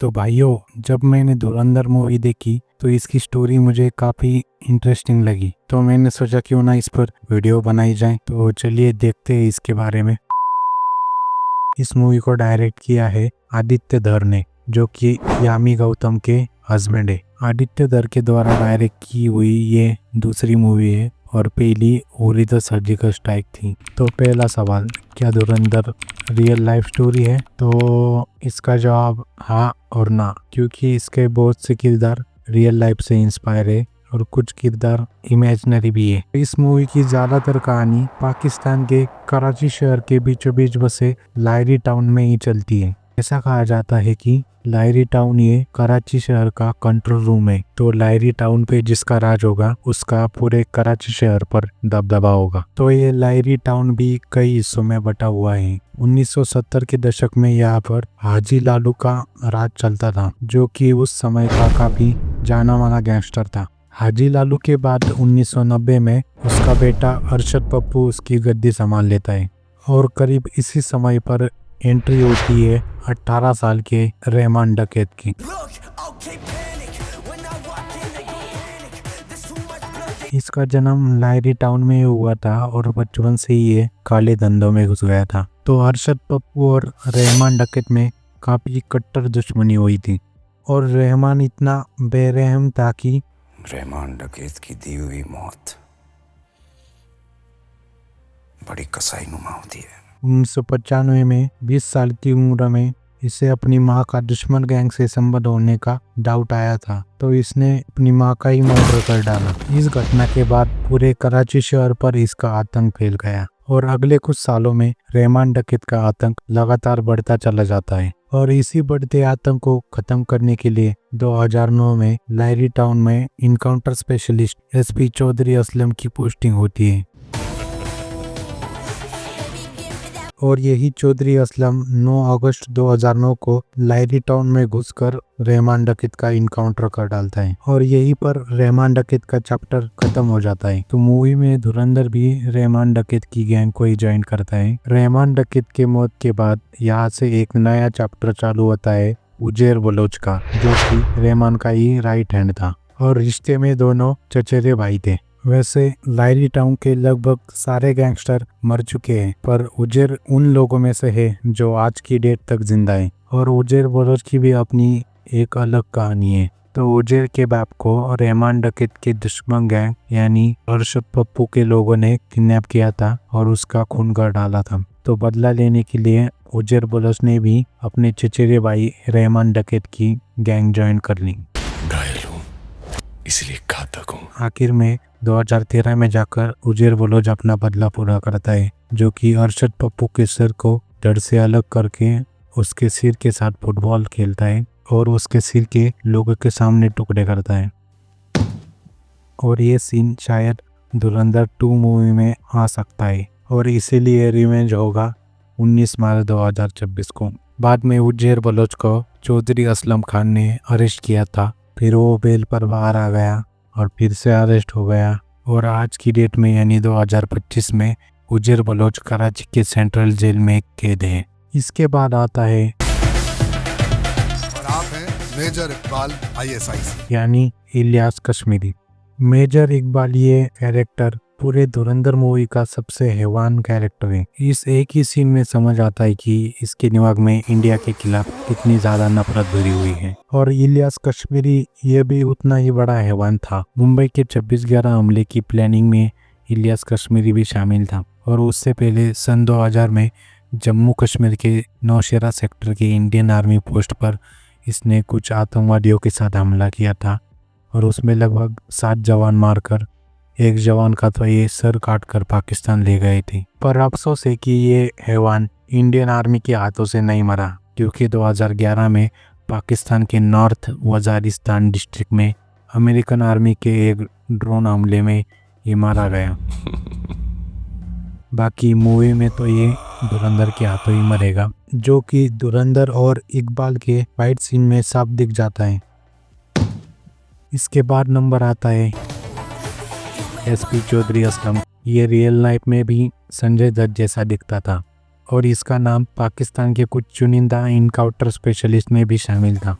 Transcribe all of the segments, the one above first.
तो भाइयों, जब मैंने धुरंधर मूवी देखी तो इसकी स्टोरी मुझे काफ़ी इंटरेस्टिंग लगी। तो मैंने सोचा क्यों ना इस पर वीडियो बनाई जाए। तो चलिए देखते हैं इसके बारे में। इस मूवी को डायरेक्ट किया है आदित्य धर ने, जो कि यामी गौतम के हस्बैंड है। आदित्य धर के द्वारा डायरेक्ट की हुई ये दूसरी मूवी है और पहली उरी द सर्जिकल स्ट्राइक थी। तो पहला सवाल, क्या धुरंधर रियल लाइफ स्टोरी है? तो इसका जवाब हाँ और ना, क्योंकि इसके बहुत से किरदार रियल लाइफ से इंस्पायर है और कुछ किरदार इमेजिनरी भी है। इस मूवी की ज्यादातर कहानी पाकिस्तान के कराची शहर के बीचों बीच बसे लायरी टाउन में ही चलती है। ऐसा कहा जाता है कि लायरी टाउन ये कराची शहर का कंट्रोल रूम है। तो लायरी टाउन पे जिसका राज होगा उसका पूरे कराची शहर पर दबदबा होगा। तो ये लायरी टाउन भी कई हिस्सों में बटा हुआ है। 1970 के दशक में यहाँ पर हाजी लालू का राज चलता था, जो कि उस समय का काफी जाना माना गैंगस्टर था। हाजी लालू के बाद 1990 में उसका बेटा अरशद पप्पू उसकी गद्दी संभाल लेता है और करीब इसी समय पर एंट्री होती है 18 साल के रहमान डकैत की। इसका जन्म लायरी टाउन में हुआ था और बचपन से ही ये काले धंधों में घुस गया था। तो अरशद पप्पू और रहमान डकैत में काफी कट्टर दुश्मनी हुई थी और रहमान इतना बेरहम था कि रहमान डकैत की दी हुई मौत बड़ी कसाईनुमा होती है। 1995 में 20 साल की उम्र में इसे अपनी मां का दुश्मन गैंग से संबंध होने का डाउट आया था, तो इसने अपनी मां का ही मर्डर कर डाला। इस घटना के बाद पूरे कराची शहर पर इसका आतंक फैल गया और अगले कुछ सालों में रहमान डकैत का आतंक लगातार बढ़ता चला जाता है। और इसी बढ़ते आतंक को खत्म करने के लिए 2009 में लायरी टाउन में encounter specialist SP Chaudhry Aslam की पोस्टिंग होती है और यही चौधरी असलम 9 अगस्त 2009 को लायरी टाउन में घुसकर रहमान डकैत का इनकाउंटर कर डालता है और यहीं पर रहमान डकैत का चैप्टर खत्म हो जाता है। तो मूवी में धुरंधर भी रहमान डकैत की गैंग को ही ज्वाइन करता है। रहमान डकैत के मौत के बाद यहाँ से एक नया चैप्टर चालू होता है उजैर बलोच का, जो कि रहमान का ही राइट हैंड था और रिश्ते में दोनों चचेरे भाई थे। वैसे लायरी टाउन के लगभग सारे गैंगस्टर मर चुके हैं, पर उजैर उन लोगों में से है जो आज की डेट तक जिंदा है और उजैर बलोच की भी अपनी एक अलग कहानी है। तो उजैर के बाप को रहमान डकैत के दुश्मन गैंग यानी अरशद पप्पू के लोगों ने किडनैप किया था और उसका खून कर डाला था। तो बदला लेने के लिए उजैर बलोच ने भी अपने चचेरे भाई रहमान डकैत की गैंग ज्वाइन कर ली। घायल हूं इसलिए घातक हूं। आखिर में 2013 में जाकर उजैर बलोच अपना बदला पूरा करता है, जो कि अरशद पप्पू के सिर को धड़ से अलग करके उसके सिर के साथ फुटबॉल खेलता है और उसके सिर के लोगों के सामने टुकड़े करता है। और ये सीन शायद धुरंधर 2 मूवी में आ सकता है और इसीलिए रिवेंज होगा 19 मार्च 2026 को। बाद में उजैर बलोच को चौधरी असलम खान ने अरेस्ट किया था, फिर वो बेल पर बाहर आ गया और फिर से अरेस्ट हो गया और आज की डेट में यानी 2025 में उजैर बलोच कराची के सेंट्रल जेल में कैद है। इसके बाद आता है और आप हैं मेजर इकबाल ISI यानी इलियास कश्मीरी। मेजर इकबाल ये कैरेक्टर पूरे धुरंधर मूवी का सबसे हैवान कैरेक्टर है। इस एक ही सीन में समझ आता है कि इसके दिमाग में इंडिया के खिलाफ कितनी ज्यादा नफरत भरी हुई है। और इलियास कश्मीरी ये भी उतना ही बड़ा हैवान था। मुंबई के 26/11 हमले की प्लानिंग में इलियास कश्मीरी भी शामिल था और उससे पहले सन 2000 में जम्मू कश्मीर के नौशेरा सेक्टर के इंडियन आर्मी पोस्ट पर इसने कुछ आतंकवादियों के साथ हमला किया था और उसमें लगभग 7 जवान मारकर एक जवान का तो ये सर काट कर पाकिस्तान ले गए थे। पर अफसोस है कि ये हैवान इंडियन आर्मी के हाथों से नहीं मरा, क्योंकि 2011 में पाकिस्तान के नॉर्थ वज़ारिस्तान डिस्ट्रिक्ट में अमेरिकन आर्मी के एक ड्रोन हमले में ये मारा गया। बाकी मूवी में तो ये धुरंधर के हाथों ही मरेगा, जो कि धुरंधर और इकबाल के फाइट सीन में साफ दिख जाता है। इसके बाद नंबर आता है एसपी चौधरी असलम। ये रियल लाइफ में भी संजय दत्त जैसा दिखता था और इसका नाम पाकिस्तान के कुछ चुनिंदा इनकाउंटर स्पेशलिस्ट में भी शामिल था।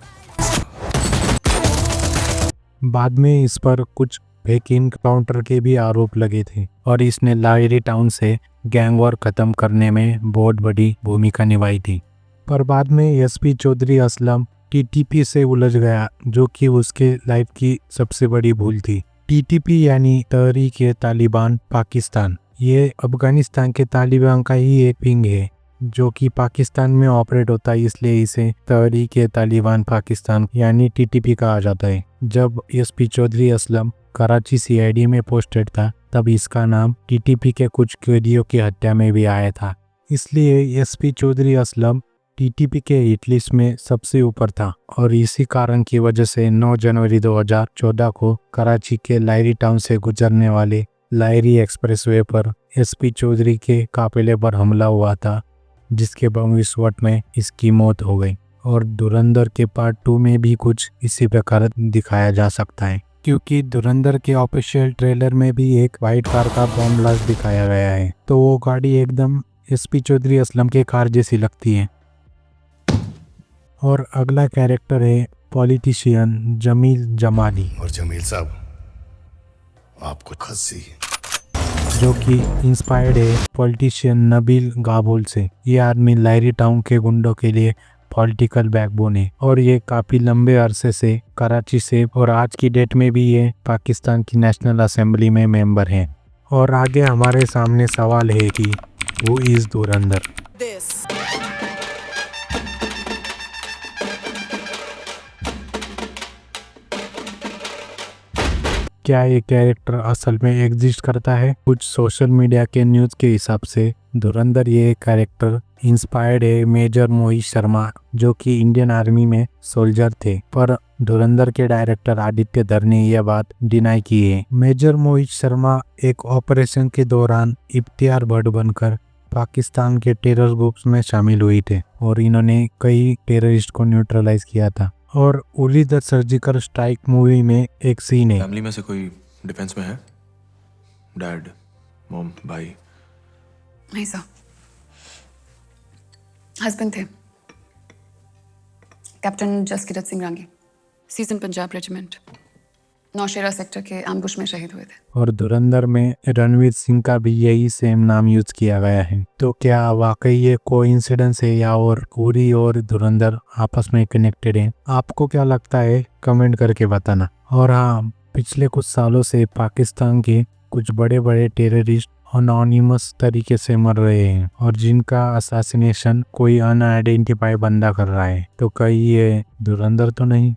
बाद में इस पर कुछ फेक इनकाउंटर के भी आरोप लगे थे और इसने लाहौरी टाउन से गैंग वॉर खत्म करने में बहुत बड़ी भूमिका निभाई थी। पर बाद में एसपी चौधरी असलम टीटीपी से उलझ गया, जो कि उसके लाइफ की सबसे बड़ी भूल थी। टीटीपी यानी तहरीक-ए-तालिबान पाकिस्तान, ये अफगानिस्तान के तालिबान का ही एक विंग है जो कि पाकिस्तान में ऑपरेट होता है, इसलिए इसे तहरीक-ए-तालिबान पाकिस्तान यानी टीटीपी कहा जाता है। जब एसपी चौधरी असलम कराची सीआईडी में पोस्टेड था तब इसका नाम टीटीपी के कुछ कैदियों की हत्या में भी आया था, इसलिए एसपी चौधरी असलम टीटीपी के हिट लिस्ट में सबसे ऊपर था। और इसी कारण की वजह से 9 जनवरी 2014 को कराची के लाहौरी टाउन से गुजरने वाले लाहौरी एक्सप्रेसवे पर एसपी चौधरी के काफिले पर हमला हुआ था, जिसके बम विस्फोट में इसकी मौत हो गई। और धुरंधर के पार्ट 2 में भी कुछ इसी प्रकार दिखाया जा सकता है, क्योंकि धुरंधर के ऑफिशियल ट्रेलर में भी एक वाइट कार का बम ब्लास्ट दिखाया गया है, तो वो गाड़ी एकदम एसपी चौधरी असलम के कार जैसी लगती है। और अगला कैरेक्टर है पॉलिटिशियन जमील जमाली, और जमील साहब आपको खस्सी जो कि इंस्पायर्ड है पॉलिटिशियन नबील गाबोल से। ये आदमी लाहौरी टाउन के गुंडों के लिए पॉलिटिकल बैकबोन है और ये काफ़ी लंबे अरसे से कराची से और आज की डेट में भी ये पाकिस्तान की नेशनल असेंबली में मेंबर हैं। और आगे हमारे सामने सवाल है कि वो इज़ धुरंधर। क्या ये कैरेक्टर असल में एग्जिस्ट करता है? कुछ सोशल मीडिया के न्यूज़ के हिसाब से धुरंधर ये कैरेक्टर इंस्पायर्ड है मेजर मोहित शर्मा, जो कि इंडियन आर्मी में सोल्जर थे, पर धुरंधर के डायरेक्टर आदित्य धर ने यह बात डिनाई की है। मेजर मोहित शर्मा एक ऑपरेशन के दौरान इफ्तियार भट्ट बनकर पाकिस्तान के टेरर ग्रुप्स में शामिल हुई थे और इन्होंने कई टेररिस्ट को न्यूट्रलाइज किया था। और Uri the surgical strike movie में एक सीन है। फैमिली में से कोई डिफेंस में है? डैड, मॉम, भाई? नहीं सर, हस्बैंड थे कैप्टन जसकिरत सिंह रांगी, सीजन पंजाब रेजिमेंट, नौशेरा सेक्टर के एम्बुश में शहीद हुए थे। और धुरंधर में रणवीर सिंह का भी यही सेम नाम यूज किया गया है। तो क्या वाकई ये कोइंसिडेंस है या और उरी और धुरंधर आपस में कनेक्टेड हैं? आपको क्या लगता है कमेंट करके बताना। और हाँ, पिछले कुछ सालों से पाकिस्तान के कुछ बड़े बड़े टेररिस्ट अनोनिमस तरीके से मर रहे हैं और जिनका असैसिनेशन कोई अनआइडेंटिफाई बंदा कर रहा है, तो कहीं ये धुरंधर तो नहीं?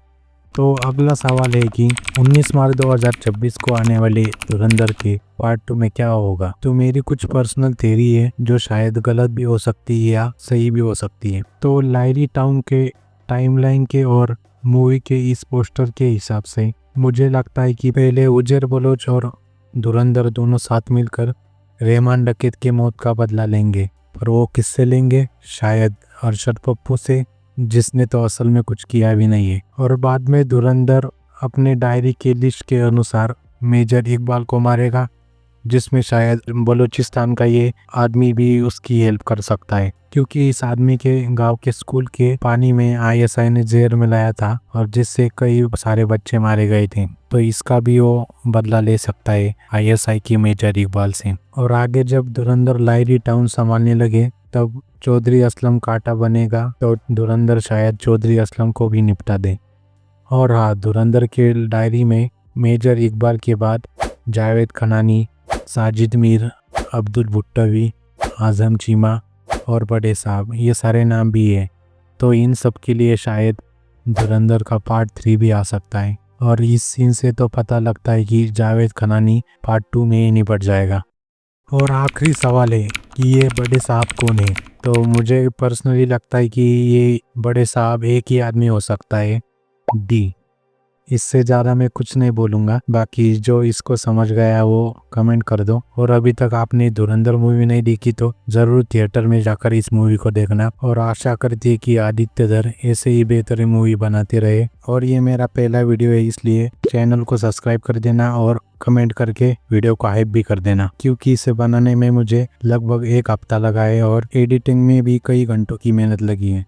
तो अगला सवाल है कि 19 मार्च 2026 को आने वाले धुरंधर के पार्ट 2 में क्या होगा? तो मेरी कुछ पर्सनल थ्योरी है जो शायद गलत भी हो सकती है या सही भी हो सकती है। तो लाहौरी टाउन के टाइमलाइन के और मूवी के इस पोस्टर के हिसाब से मुझे लगता है कि पहले उजैर बलोच और धुरंधर दोनों साथ मिलकर रहमान डकैत के मौत का बदला लेंगे, पर वो किससे लेंगे? शायद अरशद पप्पू से, जिसने तो असल में कुछ किया भी नहीं है। और बाद में धुरंधर अपने डायरी के लिस्ट के अनुसार मेजर इकबाल को मारेगा, जिसमें शायद बलूचिस्तान का ये आदमी भी उसकी हेल्प कर सकता है, क्योंकि इस आदमी के गांव के स्कूल के पानी में आईएसआई ने जहर मिलाया था और जिससे कई सारे बच्चे मारे गए थे। तो इसका भी वो बदला ले सकता है आईएसआई की मेजर इकबाल से। और आगे जब धुरंधर लाहौरी टाउन संभालने लगे तब चौधरी असलम काटा बनेगा, तो धुरंधर शायद चौधरी असलम को भी निपटा दे। और हाँ, धुरंधर के डायरी में मेजर इकबाल के बाद जावेद खनानी, साजिद मीर, अब्दुल भुट्टवी, आजम चीमा और बड़े साहब, ये सारे नाम भी है। तो इन सब के लिए शायद धुरंधर का पार्ट 3 भी आ सकता है। और इस सीन से तो पता लगता है कि जावेद खनानी पार्ट 2 में ही निपट जाएगा। और आखिरी सवाल है कि ये बड़े साहब कौन है? तो मुझे पर्सनली लगता है कि ये बड़े साहब एक ही आदमी हो सकता है, डी। इससे ज़्यादा मैं कुछ नहीं बोलूँगा, बाकी जो इसको समझ गया वो कमेंट कर दो। और अभी तक आपने धुरंधर मूवी नहीं देखी तो ज़रूर थिएटर में जाकर इस मूवी को देखना। और आशा करती है कि आदित्य धर ऐसे ही बेहतरीन मूवी बनाते रहे। और ये मेरा पहला वीडियो है, इसलिए चैनल को सब्सक्राइब कर देना और कमेंट करके वीडियो को हाइप भी कर देना, क्योंकि इसे बनाने में मुझे लगभग 1 हफ्ता लगा है और एडिटिंग में भी कई घंटों की मेहनत लगी है।